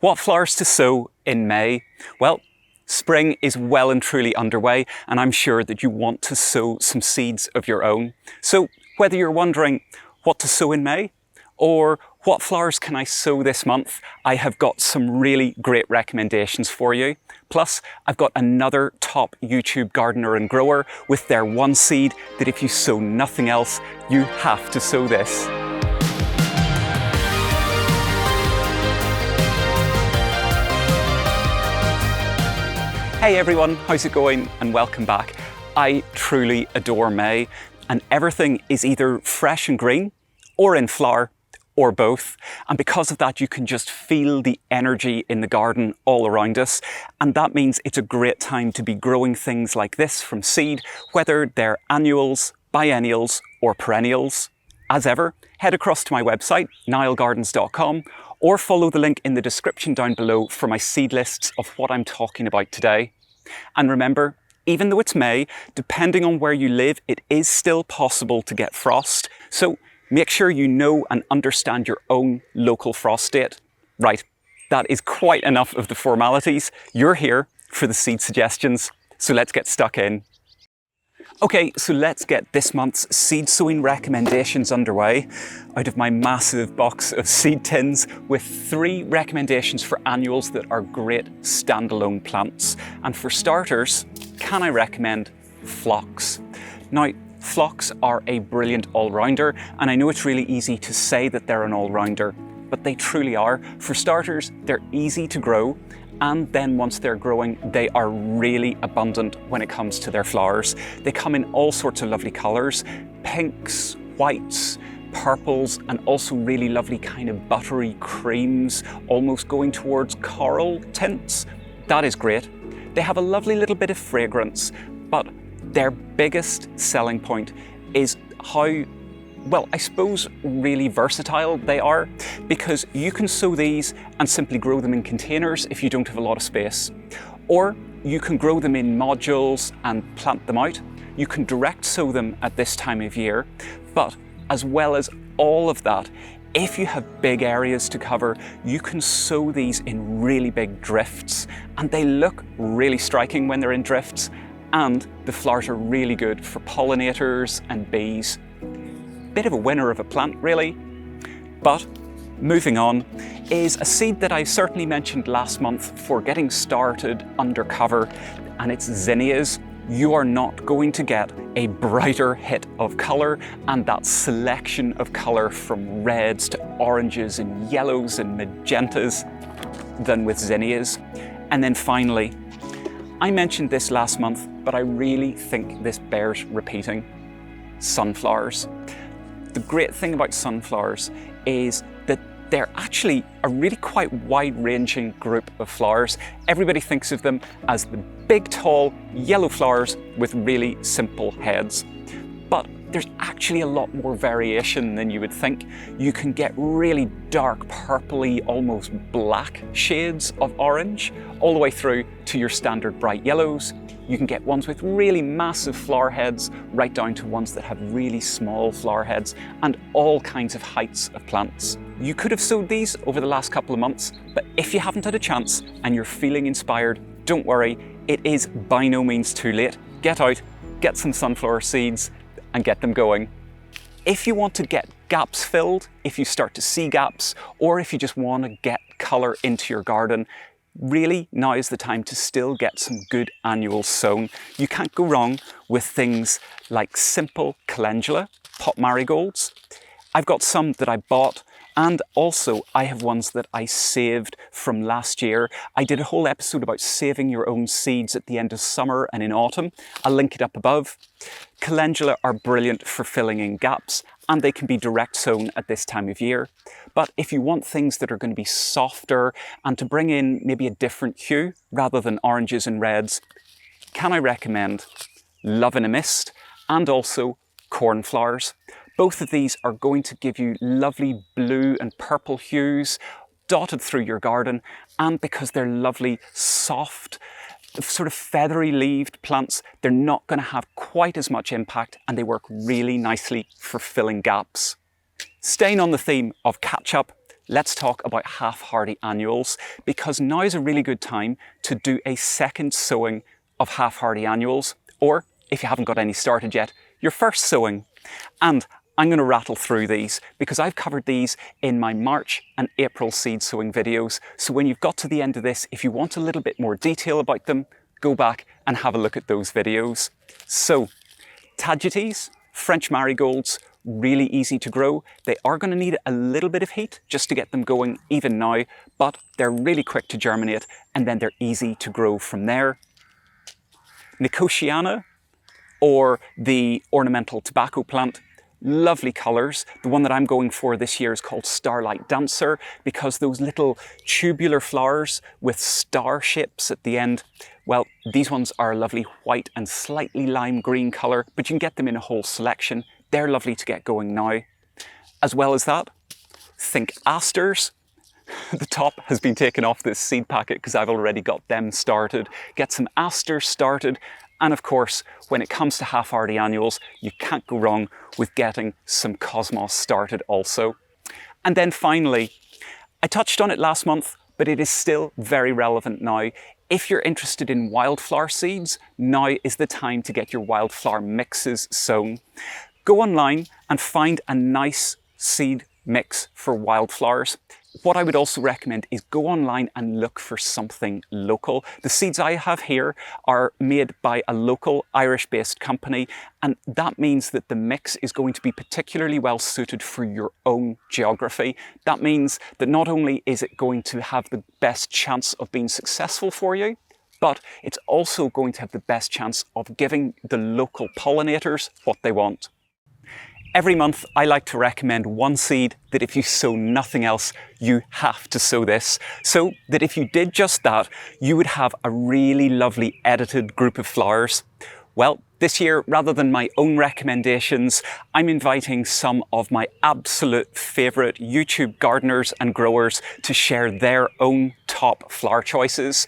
What flowers to sow in May? Well, spring is well and truly underway, and I'm sure that you want to sow some seeds of your own. So whether you're wondering what to sow in May or what flowers can I sow this month, I have got some really great recommendations for you. Plus, I've got another top YouTube gardener and grower with their one seed that if you sow nothing else, you have to sow this. Hey everyone, how's it going? And welcome back. I truly adore May, and everything is either fresh and green or in flower or both. And because of that, you can just feel the energy in the garden all around us. And that means it's a great time to be growing things like this from seed, whether they're annuals, biennials or perennials. As ever, head across to my website, niallgardens.com, or follow the link in the description down below for my seed lists of what I'm talking about today. And remember, even though it's May, depending on where you live, it is still possible to get frost. So make sure you know and understand your own local frost date. Right, that is quite enough of the formalities. You're here for the seed suggestions, so let's get stuck in. Okay, so let's get this month's seed sowing recommendations underway out of my massive box of seed tins with 3 recommendations for annuals that are great standalone plants. And for starters, can I recommend phlox? Now, phlox are a brilliant all-rounder, and I know it's really easy to say that they're an all-rounder, but they truly are. For starters, they're easy to grow, and then once they're growing, they are really abundant when it comes to their flowers. They come in all sorts of lovely colours, pinks, whites, purples, and also really lovely kind of buttery creams, almost going towards coral tints. That is great. They have a lovely little bit of fragrance, but their biggest selling point is how, well, I suppose really versatile they are, because you can sow these and simply grow them in containers if you don't have a lot of space. Or you can grow them in modules and plant them out. You can direct sow them at this time of year. But as well as all of that, if you have big areas to cover, you can sow these in really big drifts, and they look really striking when they're in drifts, and the flowers are really good for pollinators and bees. Bit of a winner of a plant, really. But moving on is a seed that I certainly mentioned last month for getting started undercover, and it's zinnias. You are not going to get a brighter hit of colour and that selection of colour from reds to oranges and yellows and magentas than with zinnias. And then finally, I mentioned this last month, but I really think this bears repeating: sunflowers. The great thing about sunflowers is that they're actually a really quite wide-ranging group of flowers. Everybody thinks of them as the big, tall, yellow flowers with really simple heads. But there's actually a lot more variation than you would think. You can get really dark, purpley, almost black shades of orange, all the way through to your standard bright yellows. You can get ones with really massive flower heads, right down to ones that have really small flower heads, and all kinds of heights of plants. You could have sowed these over the last couple of months, but if you haven't had a chance and you're feeling inspired, don't worry, it is by no means too late. Get out, get some sunflower seeds, and get them going. If you want to get gaps filled, if you start to see gaps, or if you just want to get colour into your garden, really now is the time to still get some good annuals sown. You can't go wrong with things like simple calendula, pot marigolds. I've got some that I bought, and also I have ones that I saved from last year. I did a whole episode about saving your own seeds at the end of summer and in autumn. I'll link it up above. Calendula are brilliant for filling in gaps, and they can be direct sown at this time of year. But if you want things that are going to be softer and to bring in maybe a different hue rather than oranges and reds, can I recommend Love in a Mist and also cornflowers. Both of these are going to give you lovely blue and purple hues dotted through your garden, and because they're lovely, soft, sort of feathery leaved plants, they're not going to have quite as much impact, and they work really nicely for filling gaps. Staying on the theme of catch-up, let's talk about half-hardy annuals, because now is a really good time to do a second sowing of half-hardy annuals, or if you haven't got any started yet, your first sowing. And I'm going to rattle through these because I've covered these in my March and April seed sowing videos. So when you've got to the end of this, if you want a little bit more detail about them, go back and have a look at those videos. So, Tagetes, French marigolds, really easy to grow. They are going to need a little bit of heat just to get them going even now, but they're really quick to germinate and then they're easy to grow from there. Nicotiana, or the ornamental tobacco plant, lovely colours. The one that I'm going for this year is called Starlight Dancer because those little tubular flowers with star shapes at the end, well, these ones are a lovely white and slightly lime green colour, but you can get them in a whole selection. They're lovely to get going now. As well as that, think asters. The top has been taken off this seed packet because I've already got them started. Get some asters started. And of course, when it comes to half-hardy annuals, you can't go wrong with getting some cosmos started also. And then finally, I touched on it last month, but it is still very relevant now. If you're interested in wildflower seeds, now is the time to get your wildflower mixes sown. Go online and find a nice seed mix for wildflowers. What I would also recommend is go online and look for something local. The seeds I have here are made by a local Irish-based company, and that means that the mix is going to be particularly well suited for your own geography. That means that not only is it going to have the best chance of being successful for you, but it's also going to have the best chance of giving the local pollinators what they want. Every month, I like to recommend one seed that if you sow nothing else, you have to sow this. So that if you did just that, you would have a really lovely edited group of flowers. Well, this year, rather than my own recommendations, I'm inviting some of my absolute favourite YouTube gardeners and growers to share their own top flower choices,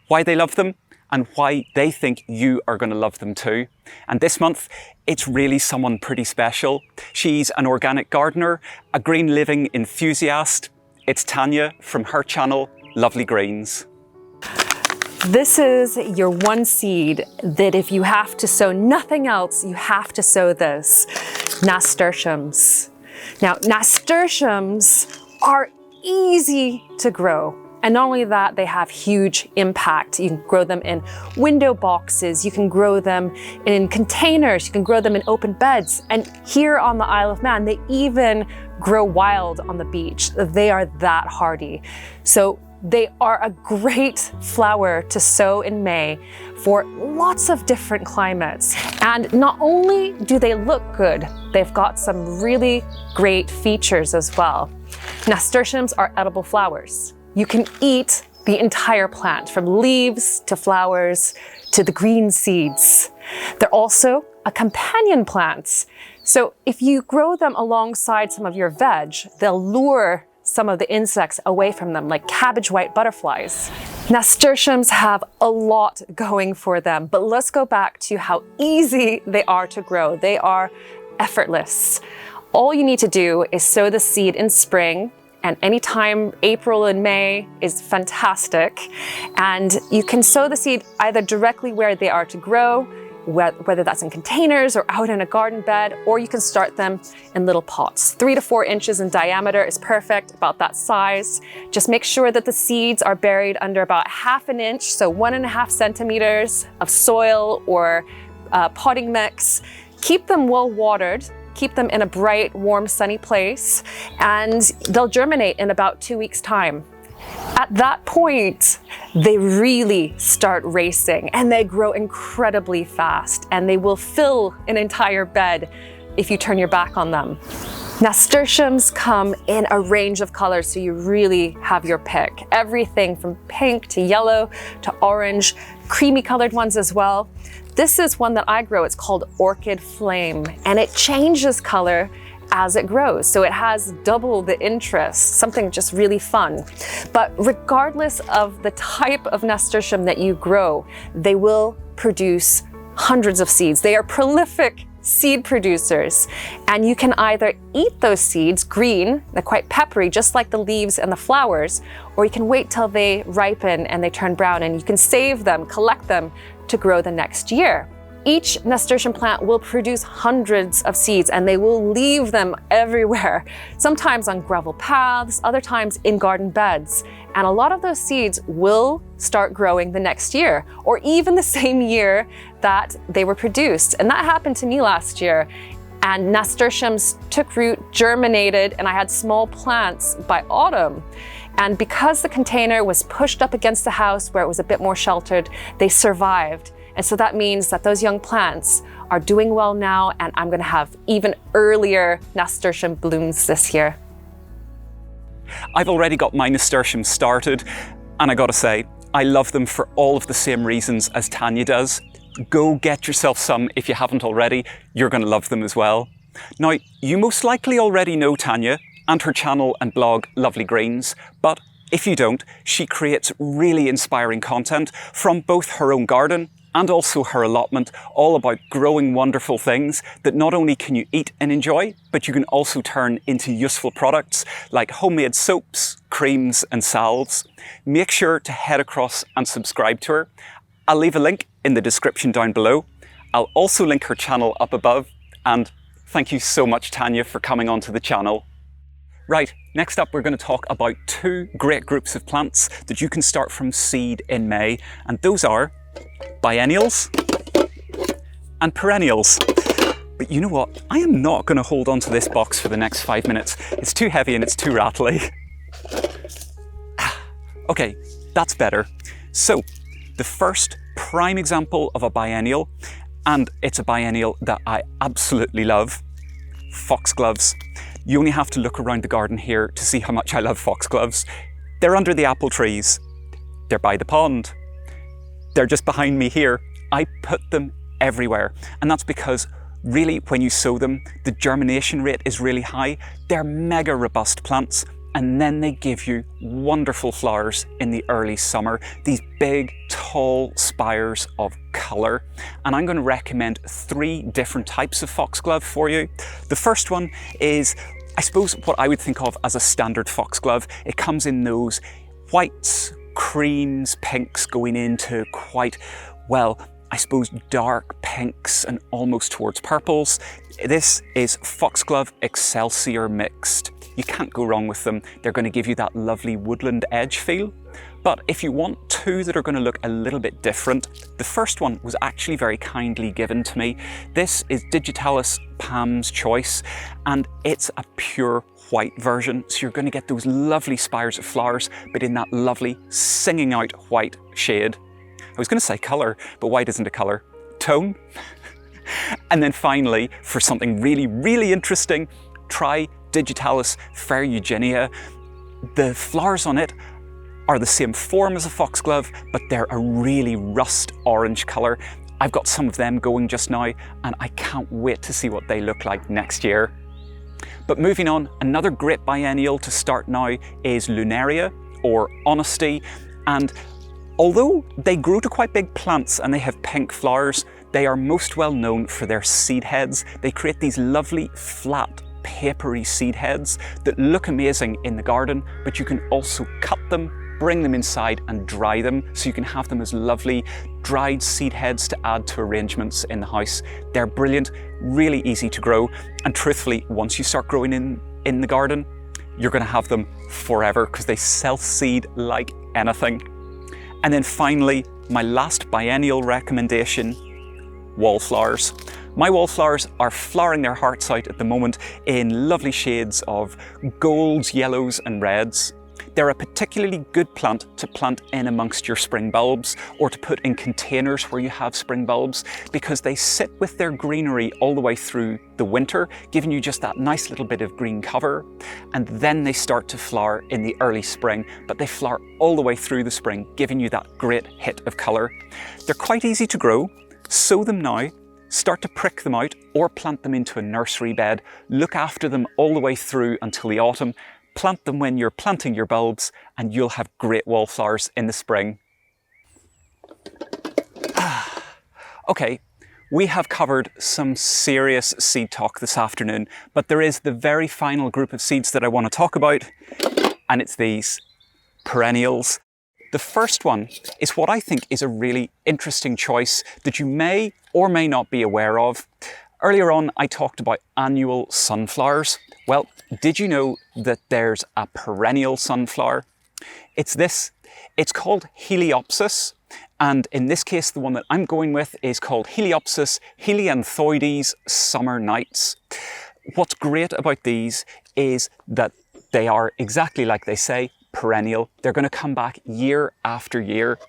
why they love them, and why they think you are going to love them too. And this month, it's really someone pretty special. She's an organic gardener, a green living enthusiast. It's Tanya from her channel, Lovely Greens. This is your one seed that if you have to sow nothing else, you have to sow this, nasturtiums. Now, nasturtiums are easy to grow. And not only that, they have huge impact. You can grow them in window boxes, you can grow them in containers, you can grow them in open beds. And here on the Isle of Man, they even grow wild on the beach. They are that hardy. So they are a great flower to sow in May for lots of different climates. And not only do they look good, they've got some really great features as well. Nasturtiums are edible flowers. You can eat the entire plant, from leaves to flowers to the green seeds. They're also a companion plant. So if you grow them alongside some of your veg, they'll lure some of the insects away from them, like cabbage white butterflies. Nasturtiums have a lot going for them, but let's go back to how easy they are to grow. They are effortless. All you need to do is sow the seed in spring, and anytime April and May is fantastic. And you can sow the seed either directly where they are to grow, whether that's in containers or out in a garden bed, or you can start them in little pots. 3 to 4 inches in diameter is perfect, about that size. Just make sure that the seeds are buried under about 1/2 inch, so 1.5 centimeters of soil or potting mix. Keep them well watered. Keep them in a bright, warm, sunny place, and they'll germinate in about 2 weeks' time. At that point, they really start racing and they grow incredibly fast, and they will fill an entire bed if you turn your back on them. Nasturtiums come in a range of colors, so you really have your pick. Everything from pink to yellow to orange, creamy colored ones as well. This is one that I grow. It's called Orchid Flame, and it changes color as it grows. So it has double the interest, something just really fun. But regardless of the type of nasturtium that you grow, they will produce hundreds of seeds. They are prolific seed producers. And you can either eat those seeds green, they're quite peppery, just like the leaves and the flowers, or you can wait till they ripen and they turn brown and you can save them, collect them to grow the next year. Each nasturtium plant will produce hundreds of seeds and they will leave them everywhere, sometimes on gravel paths, other times in garden beds. And a lot of those seeds will start growing the next year, or even the same year that they were produced. And that happened to me last year. And nasturtiums took root, germinated, and I had small plants by autumn. And because the container was pushed up against the house where it was a bit more sheltered, they survived. And so that means that those young plants are doing well now, and I'm gonna have even earlier nasturtium blooms this year. I've already got my nasturtiums started, and I gotta say, I love them for all of the same reasons as Tanya does. Go get yourself some if you haven't already. You're gonna love them as well. Now, you most likely already know Tanya and her channel and blog, Lovely Greens, but if you don't, she creates really inspiring content from both her own garden and also her allotment, all about growing wonderful things that not only can you eat and enjoy, but you can also turn into useful products like homemade soaps, creams and salves. Make sure to head across and subscribe to her. I'll leave a link in the description down below. I'll also link her channel up above, and thank you so much, Tanya, for coming onto the channel. Right, next up we're going to talk about two great groups of plants that you can start from seed in May, and those are Biennials and Perennials. But you know what? I am not going to hold on to this box for the next 5 minutes. It's too heavy and it's too rattly. Okay, that's better. So, the first prime example of a biennial, and it's a biennial that I absolutely love, foxgloves. You only have to look around the garden here to see how much I love foxgloves. They're under the apple trees. They're by the pond. They're just behind me here. I put them everywhere. And that's because really when you sow them, the germination rate is really high. They're mega robust plants. And then they give you wonderful flowers in the early summer. These big, tall spires of colour. And I'm going to recommend 3 different types of foxglove for you. The first one is, I suppose, what I would think of as a standard foxglove. It comes in those whites, creams, pinks, going into quite, well, I suppose dark pinks and almost towards purples. This is Foxglove Excelsior mixed. You can't go wrong with them. They're going to give you that lovely woodland edge feel. But if you want 2 that are going to look a little bit different, the first one was actually very kindly given to me. This is Digitalis Pam's Choice, and it's a pure white version. So you're going to get those lovely spires of flowers, but in that lovely singing out white shade. I was going to say colour, but white isn't a colour. Tone. And then finally, for something really, really interesting, try Digitalis Ferruginea. The flowers on it are the same form as a foxglove, but they're a really rust orange colour. I've got some of them going just now, and I can't wait to see what they look like next year. But moving on, another great biennial to start now is Lunaria, or Honesty. And although they grow to quite big plants and they have pink flowers, they are most well known for their seed heads. They create these lovely flat papery seed heads that look amazing in the garden, but you can also cut them, bring them inside and dry them, so you can have them as lovely dried seed heads to add to arrangements in the house. They're brilliant, really easy to grow, and truthfully, once you start growing in the garden, you're going to have them forever because they self-seed like anything. And then finally, my last biennial recommendation, wallflowers. My wallflowers are flowering their hearts out at the moment in lovely shades of golds, yellows and reds. They're a particularly good plant to plant in amongst your spring bulbs, or to put in containers where you have spring bulbs, because they sit with their greenery all the way through the winter, giving you just that nice little bit of green cover. And then they start to flower in the early spring, but they flower all the way through the spring, giving you that great hit of colour. They're quite easy to grow. Sow them now. Start to prick them out or plant them into a nursery bed. Look after them all the way through until the autumn. Plant them when you're planting your bulbs, and you'll have great wallflowers in the spring. Okay, We have covered some serious seed talk this afternoon, but there is the very final group of seeds that I want to talk about, and it's these perennials. The first one is what I think is a really interesting choice that you may or may not be aware of. Earlier on, I talked about annual sunflowers. Well, did you know that there's a perennial sunflower? It's this. It's called Heliopsis. And in this case, the one that I'm going with is called Heliopsis helianthoides summer nights. What's great about these is that they are exactly like they say, perennial. They're going to come back year after year.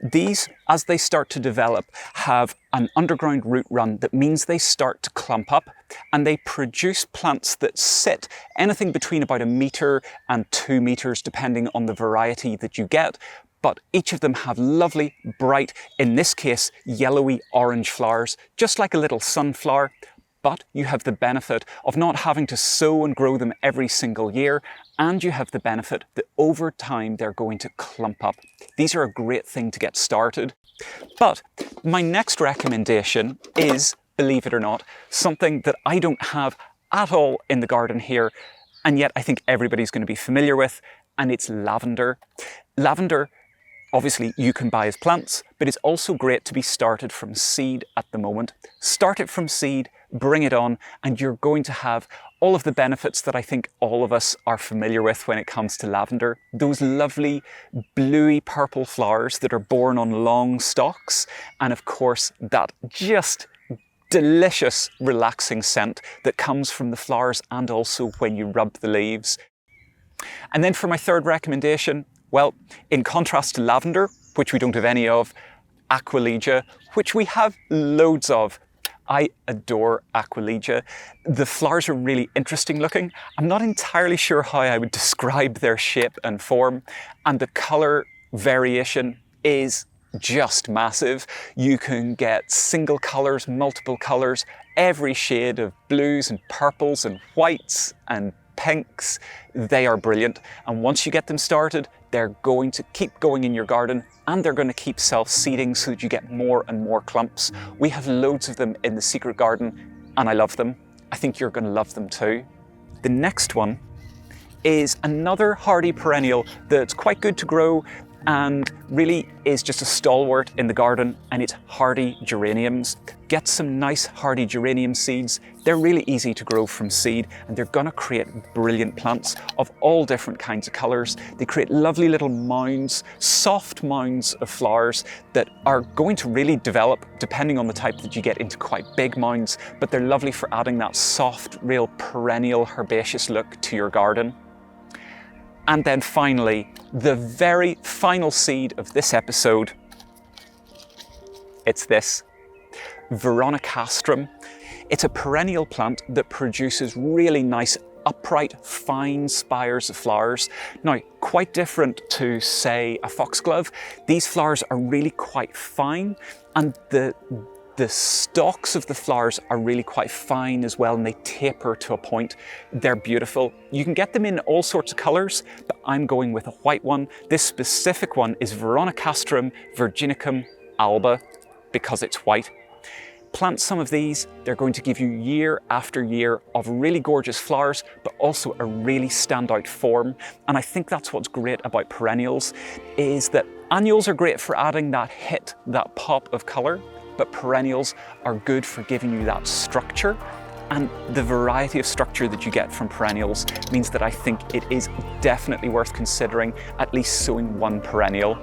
These, as they start to develop, have an underground root run that means they start to clump up, and they produce plants that sit anything between about 1 metre and 2 metres, depending on the variety that you get. But each of them have lovely, bright, in this case, yellowy orange flowers, just like a little sunflower. But you have the benefit of not having to sow and grow them every single year, and you have the benefit that over time they're going to clump up. These are a great thing to get started. But my next recommendation is, believe it or not, something that I don't have at all in the garden here, and yet I think everybody's going to be familiar with, and it's lavender. Lavender, obviously, you can buy as plants, but it's also great to be started from seed at the moment. Start it from seed, bring it on, and you're going to have all of the benefits that I think all of us are familiar with when it comes to lavender. Those lovely bluey purple flowers that are borne on long stalks, and of course that just delicious relaxing scent that comes from the flowers and also when you rub the leaves. And then for my third recommendation, well, in contrast to lavender, which we don't have any of, Aquilegia, which we have loads of. I adore Aquilegia. The flowers are really interesting looking. I'm not entirely sure how I would describe their shape and form, and the colour variation is just massive. You can get single colours, multiple colours, every shade of blues and purples and whites and pinks. They are brilliant, and once you get them started, they're going to keep going in your garden, and they're going to keep self-seeding so that you get more and more clumps. We have loads of them in the secret garden, and I love them. I think you're going to love them too. The next one is another hardy perennial that's quite good to grow and really is just a stalwart in the garden, and it's hardy geraniums. Get some nice hardy geranium seeds. They're really easy to grow from seed, and they're gonna create brilliant plants of all different kinds of colors. They create lovely little mounds, soft mounds of flowers that are going to really develop, depending on the type that you get, into quite big mounds, but they're lovely for adding that soft, real perennial herbaceous look to your garden. And then finally, the very final seed of this episode, it's this, Veronicastrum. It's a perennial plant that produces really nice, upright, fine spires of flowers. Now, quite different to, say, a foxglove. These flowers are really quite fine, and the stalks of the flowers are really quite fine as well, and they taper to a point. They're beautiful. You can get them in all sorts of colors, but I'm going with a white one. This specific one is Veronicastrum virginicum alba because it's white. Plant some of these, they're going to give you year after year of really gorgeous flowers, but also a really standout form. And I think that's what's great about perennials, is that annuals are great for adding that hit, that pop of color, but perennials are good for giving you that structure, and the variety of structure that you get from perennials means that I think it is definitely worth considering at least sowing one perennial.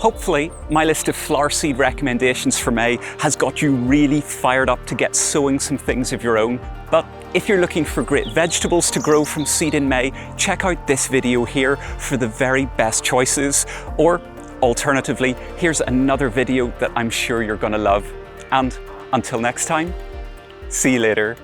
Hopefully, my list of flower seed recommendations for May has got you really fired up to get sowing some things of your own. But if you're looking for great vegetables to grow from seed in May, check out this video here for the very best choices. Or alternatively, here's another video that I'm sure you're going to love. And until next time, see you later.